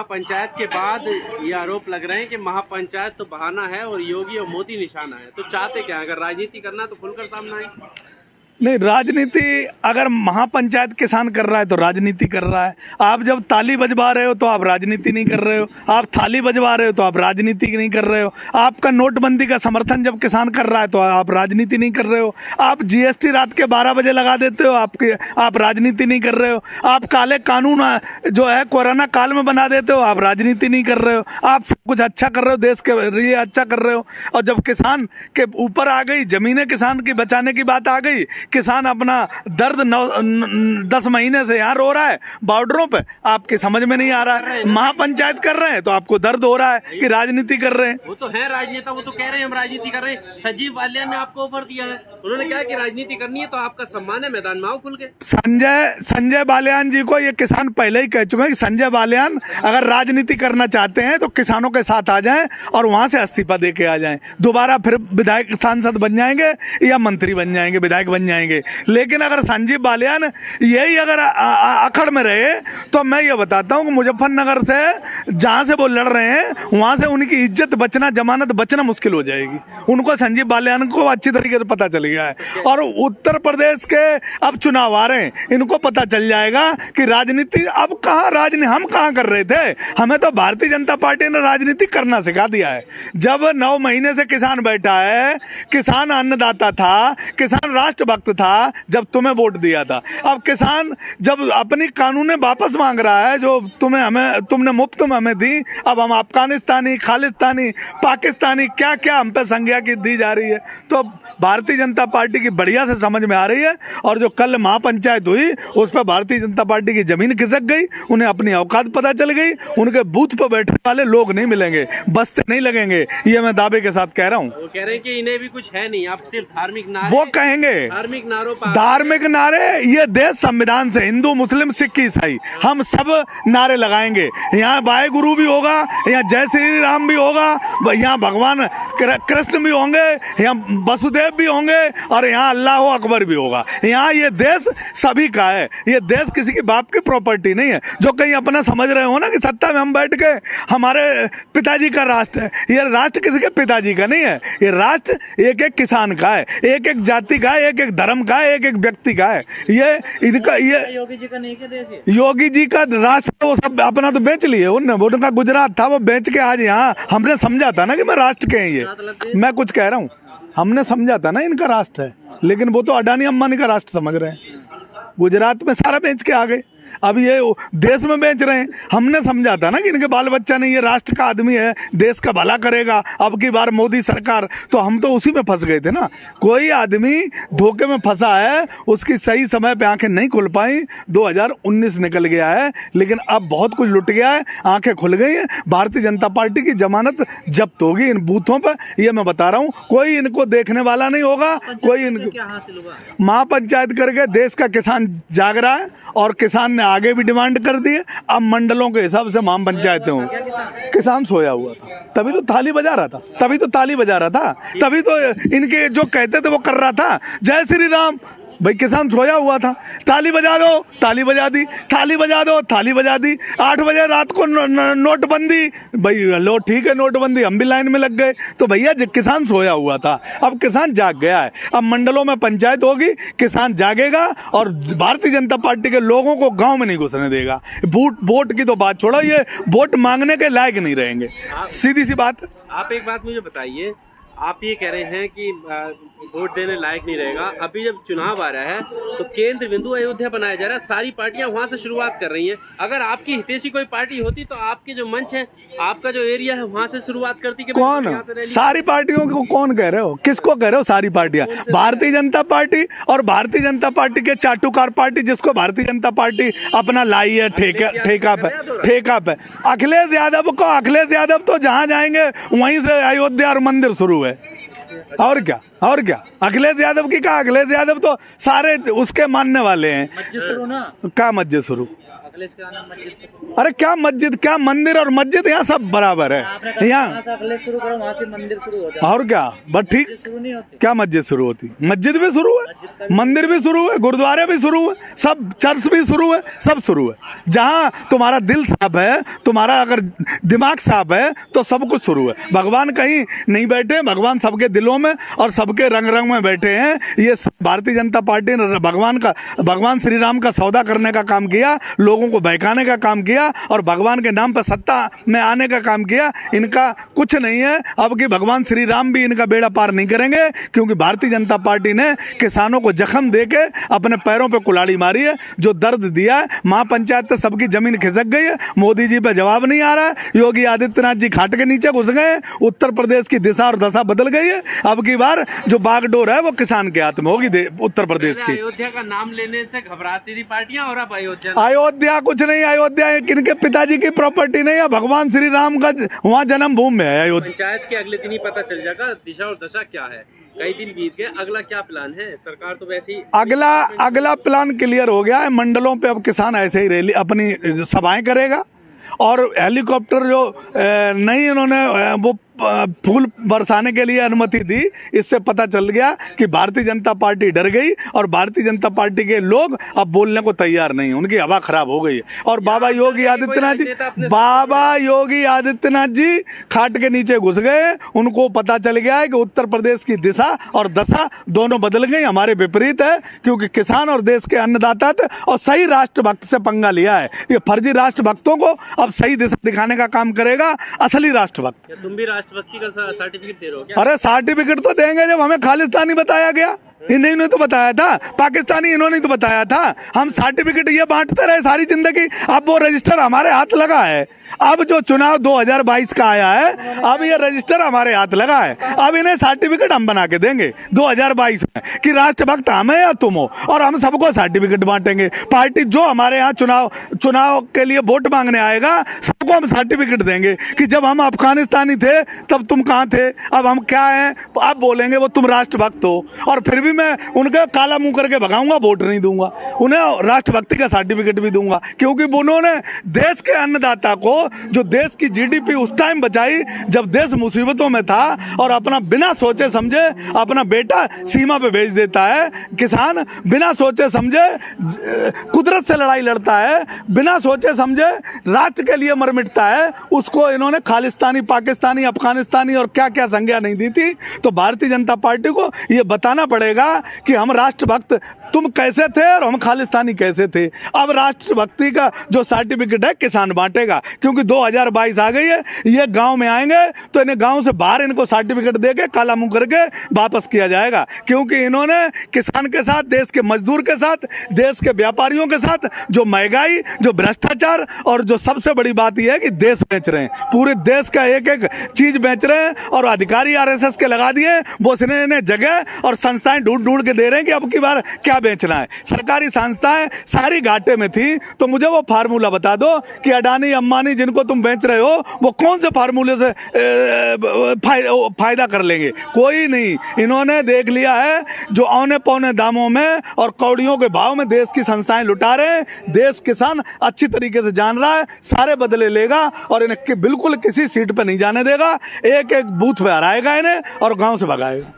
महापंचायत के बाद ये आरोप लग रहे हैं कि महापंचायत तो बहाना है और योगी और मोदी निशाना है, तो चाहते क्या है? अगर राजनीति करना है तो खुलकर सामने आए। नहीं, राजनीति अगर महापंचायत किसान कर रहा है तो राजनीति कर रहा है। आप जब ताली बजवा रहे हो तो आप राजनीति नहीं कर रहे हो, आप थाली बजवा रहे हो तो आप राजनीति नहीं कर रहे हो। आपका नोटबंदी का समर्थन जब किसान कर रहा है तो आप राजनीति नहीं कर रहे हो। आप जीएसटी रात के 12 बजे लगा देते हो, आप राजनीति नहीं कर रहे हो। आप काले कानून जो है कोरोना काल में बना देते हो, आप राजनीति नहीं कर रहे हो। आप सब कुछ अच्छा कर रहे हो, देश के लिए अच्छा कर रहे हो। और जब किसान के ऊपर आ गई, जमीनें किसान की बचाने की बात आ गई, किसान अपना दर्द 10 महीने से यहाँ रो रहा है बॉर्डरों पे, आपके समझ में नहीं आ रहा है। महापंचायत कर रहे हैं तो आपको दर्द हो रहा है कि राजनीति कर रहे हैं। वो तो है राजनेता, वो तो कह रहे हैं हम राजनीति कर रहे हैं। संजीव बालियान ने आपको ऑफर दिया है, उन्होंने कहा कि राजनीति करनी है तो आपका सम्मान है, मैदान में आओ खुल के। संजय बालियान जी को ये किसान पहले ही कह चुके हैं कि संजय बालियान अगर राजनीति करना चाहते हैं तो किसानों के साथ आ जाएं और वहां से इस्तीफा दे के आ जाएं। दोबारा फिर विधायक सांसद बन जाएंगे या मंत्री बन जाएंगे, विधायक बन जाएंगे। लेकिन अगर संजीव बालियान यही अगर अखड़ में रहे तो मैं ये बताता हूँ कि मुजफ्फरनगर से जहां से वो लड़ रहे हैं वहां से उनकी इज्जत बचना, जमानत बचना मुश्किल हो जाएगी। उनको संजीव बालियान को अच्छी तरीके से पता चल गया है। और उत्तर प्रदेश के अब चुनाव आ रहे हैं, इनको पता चल जाएगा कि राजनीति अब कहाँ, राजनीति हम कहाँ कर रहे थे। हमें तो भारतीय जनता पार्टी ने राजनीति करना सिखा दिया है। जब 9 महीने से किसान बैठा है, किसान अन्नदाता था, किसान राष्ट्रभक्त था जब तुम्हें वोट दिया था। अब किसान जब अपनी कानूनें वापस मांग रहा है जो तुमने मुफ्त में हमें दी, अब हम अफगानिस्तानी, खालिस्तानी, पाकिस्तानी क्या क्या हम पे संज्ञा की दी जा रही है। तो भारतीय जनता पार्टी की बढ़िया से समझ में आ रही है। और जो कल महापंचायत हुई उस पर भारतीय जनता पार्टी की जमीन खिसक गई, उन्हें अपनी औकात पता चल गई। उनके बूथ पर बैठने वाले लोग नहीं मिलेंगे, बस्ते नहीं लगेंगे, ये मैं दावे के साथ कह रहा हूँ। वो कह रहे हैं कि इन्हें भी कुछ है नहीं, आप सिर्फ धार्मिक नारे, वो कहेंगे धार्मिक नारों पर, धार्मिक नारे। ये देश संविधान से हिंदू, मुस्लिम, सिख, ईसाई हम सब नारे लगाएंगे। यहाँ वाहे गुरु भी होगा, यहाँ जय श्री राम भी होगा, यहाँ भगवान कृष्ण भी होंगे, यहाँ वसुदेव भी होंगे और यहाँ अल्लाह अकबर भी होगा। यहाँ ये देश सभी का है, ये देश किसी की बाप की प्रॉपर्टी नहीं है। जो कहीं अपना समझ रहे हो ना कि सत्ता में हम बैठ के हमारे पिताजी का राष्ट्र है, ये राष्ट्र किसी के पिताजी का नहीं है। ये राष्ट्र एक एक किसान का है, एक एक जाति का है, एक एक धर्म का है, एक एक व्यक्ति का है। ये इनका, ये योगी जी का नहीं है देश, योगी जी का राष्ट्र वो सब अपना तो बेच लिए उनका गुजरात था, वो बेच के आज यहाँ हमने समझा था ना कि मैं राष्ट्र के हैं। ये मैं कुछ कह रहा हूँ, हमने समझा था ना इनका राष्ट्र है, लेकिन वो तो अडानी अंबानी का राष्ट्र समझ रहे हैं। गुजरात में सारा बेच के आ गए, अब ये देश में बेच रहे हैं। हमने समझा था ना कि इनके बाल बच्चा नहीं, ये राष्ट्र का आदमी है, देश का भला करेगा। अब की बार मोदी सरकार, तो हम तो उसी में फंस गए थे ना। कोई आदमी धोखे में फंसा है, उसकी सही समय पे आंखें नहीं खुल पाई। 2019 निकल गया है, लेकिन अब बहुत कुछ लुट गया है, आंखें खुल गई है। भारतीय जनता पार्टी की जमानत जब्त होगी इन बूथों पर, ये मैं बता रहा हूँ। कोई इनको देखने वाला नहीं होगा, कोई इनको महापंचायत करके देश का किसान जाग रहा है और किसान ने आगे भी डिमांड कर दी है। अब मंडलों के हिसाब से महान पंचायतें हों। किसान सोया हुआ था, तभी तो ताली बजा रहा था, तभी तो ताली बजा रहा था, तभी तो इनके जो कहते थे वो कर रहा था। जय श्री राम, भाई किसान सोया हुआ था, ताली बजा दो, ताली बजा दी, थाली बजा दो, थाली बजा दी। 8 बजे रात को नोटबंदी, भाई लो ठीक है नोटबंदी, हम भी लाइन में लग गए। तो भैया किसान सोया हुआ था, अब किसान जाग गया है। अब मंडलों में पंचायत होगी, किसान जागेगा और भारतीय जनता पार्टी के लोगों को गांव में नहीं घुसने देगा। वोट की तो बात छोड़ो, ये वोट मांगने के लायक नहीं रहेंगे, सीधी सी बात। आप एक बात मुझे बताइए, आप ये कह रहे हैं कि वोट देने लायक नहीं रहेगा। अभी जब चुनाव आ रहा है तो केंद्र बिंदु अयोध्या बनाया जा रहा है, सारी पार्टियां वहां से शुरुआत कर रही हैं। अगर आपकी हितैषी कोई पार्टी होती तो आपके जो मंच है, आपका जो एरिया है, वहां से शुरुआत करती। कौन सारी पार्टियों को कौन कह रहे हो, किसको कह रहे हो सारी पार्टियां? भारतीय जनता पार्टी और भारतीय जनता पार्टी के चाटुकार पार्टी, जिसको भारतीय जनता पार्टी अपना लाई है ठेका पे। अखिलेश यादव तो जहां जाएंगे वहीं से अयोध्या और मंदिर शुरू है। और क्या अखिलेश यादव की कहा, अखिलेश यादव तो सारे उसके मानने वाले हैं। मस्जिद शुरू ना, क्या मस्जिद शुरू? अखिलेश के आना मस्जिद अरे क्या मस्जिद, क्या मंदिर और मस्जिद, यहाँ सब बराबर है यहाँ। अखिलेश शुरू करो, वहाँ से मंदिर शुरू हो जाए। और क्या बस ठीक, शुरू नहीं होती क्या मस्जिद शुरू होती? मस्जिद भी शुरू है, मंदिर भी शुरू है, गुरुद्वारे भी शुरू है, सब चर्च भी शुरू है, सब शुरू है। जहाँ तुम्हारा दिल साफ है, तुम्हारा अगर दिमाग साफ है तो सब कुछ शुरू है। भगवान कहीं नहीं बैठे, भगवान सबके दिलों में और सबके रंग रंग में बैठे हैं। ये भारतीय जनता पार्टी ने भगवान श्री राम का सौदा करने का काम किया, लोगों को बहकाने का काम किया और भगवान के नाम पर सत्ता में आने का काम किया। इनका कुछ नहीं है। अब कि भगवान श्री राम भी इनका बेड़ा पार नहीं करेंगे, क्योंकि भारतीय जनता पार्टी ने किसानों को जख्म देके अपने पैरों पे कुल्हाड़ी मारी है। जो दर्द दिया है, महापंचायत से सबकी जमीन खिसक गई है, मोदी जी पे जवाब नहीं आ रहा है, योगी आदित्यनाथ जी खाट के नीचे घुस गए, उत्तर प्रदेश की दिशा और दशा बदल गई है। अब की बार जो बागडोर है वो किसान के हाथ में होगी उत्तर प्रदेश की। अयोध्या का नाम लेने से घबराती थी पार्टियां और अब अयोध्या कुछ नहीं, अयोध्या इनके पिताजी की प्रॉपर्टी नहीं है, भगवान श्री राम का वहाँ जन्मभूमि है अयोध्या। पंचायत के अगले दिन ही पता चल जाएगा दिशा और दशा क्या है। कई दिन बीत गए, अगला क्या प्लान है? सरकार तो वैसे ही अगला प्लान क्लियर हो गया है। मंडलों पे अब किसान ऐसे ही रैली अपनी सभाएं करेगा और हेलीकॉप्टर जो नहीं इन्होंने वो फूल बरसाने के लिए अनुमति दी, इससे पता चल गया कि भारतीय जनता पार्टी डर गई और भारतीय जनता पार्टी के लोग अब बोलने को तैयार नहीं, उनकी हवा खराब हो गई है। और बाबा योगी आदित्यनाथ जी खाट के नीचे घुस गए। उनको पता चल गया है कि उत्तर प्रदेश की दिशा और दशा दोनों बदल गई, हमारे विपरीत है, क्योंकि किसान और देश के अन्नदाता थे और सही राष्ट्रभक्त से पंगा लिया है। ये फर्जी राष्ट्रभक्तों को अब सही दिशा दिखाने का काम करेगा असली राष्ट्रभक्त। तुम भी राष्ट्रभक्ति का सर्टिफिकेट दे रहे हो क्या? अरे सर्टिफिकेट तो देंगे जब हमें खालिस्तानी बताया गया। इन्होंने तो बताया था, पाकिस्तानी इन्होंने तो बताया था। हम सर्टिफिकेट ये बांटते रहे सारी जिंदगी। अब वो रजिस्टर हमारे हाथ लगा है। अब जो चुनाव 2022 का आया है, अब ये रजिस्टर हमारे हाथ लगा है। अब इन्हें सर्टिफिकेट हम बना के देंगे 2022 में कि राष्ट्रभक्त हम है या तुम हो, और हम सबको सर्टिफिकेट बांटेंगे। पार्टी जो हमारे यहाँ चुनाव के लिए वोट मांगने आएगा, सबको हम सर्टिफिकेट देंगे कि जब हम अफगानिस्तानी थे तब तुम कहाँ थे, अब हम क्या हैं। अब बोलेंगे वो तुम राष्ट्रभक्त हो, और फिर भी मैं उनके काला मुंह करके भगाऊंगा, वोट नहीं दूंगा, उन्हें राष्ट्रभक्ति का सर्टिफिकेट भी दूंगा। क्योंकि उन्होंने देश के अन्नदाता को, जो देश की जीडीपी उस टाइम बचाई जब देश मुसीबतों में था, और अपना बिना सोचे समझे अपना बेटा सीमा पे भेज देता है। किसान बिना सोचे समझे कुदरत से लड़ाई लड़ता है, बिना सोचे समझे राष्ट्र के लिए मर मिटता है। उसको इन्होंने खालिस्तानी, पाकिस्तानी, अफगानिस्तानी और क्या क्या संज्ञा नहीं दी थी। तो भारतीय जनता पार्टी को ये बताना पड़ेगा कि हम राष्ट्रभक्त तुम कैसे थे और हम खालिस्तानी कैसे थे। अब राष्ट्रभक्ति का जो सर्टिफिकेट है किसान बांटेगा, क्योंकि 2022 आ गई है। ये गांव में आएंगे तो इन्हें गांव से बाहर इनको सर्टिफिकेट देके काला मुंह करके वापस किया जाएगा, क्योंकि इन्होंने किसान के साथ, देश के मजदूर के साथ, देश के व्यापारियों के साथ जो महंगाई, जो भ्रष्टाचार, और जो सबसे बड़ी बात यह है कि देश बेच रहे हैं, पूरे देश का एक एक चीज बेच रहे हैं। और अधिकारी आरएसएस के लगा दिए, वो इन्हें जगह और संस्थाएं ढूंढ के दे रहे हैं कि अब की बार क्या बेचना है। सरकारी संस्थाएं सारी घाटे में थी। तो मुझे वो फार्मूला बता दो कि अडानी, अंबानी जिनको तुम बेच रहे हो, वो कौन से फार्मूले से फायदा कर लेंगे? कोई नहीं। इन्होंने देख लिया है जो औने पौने दामों में और कौड़ियों के भाव में देश की संस्थाएं लुटा रहे हैं। देश किसान अच्छी तरीके से जान रहा है, सारे बदले लेगा और इन्हें बिल्कुल किसी सीट पर नहीं जाने देगा। एक एक बूथ पे हराएगा इन्हें और गांव से भगाएगा।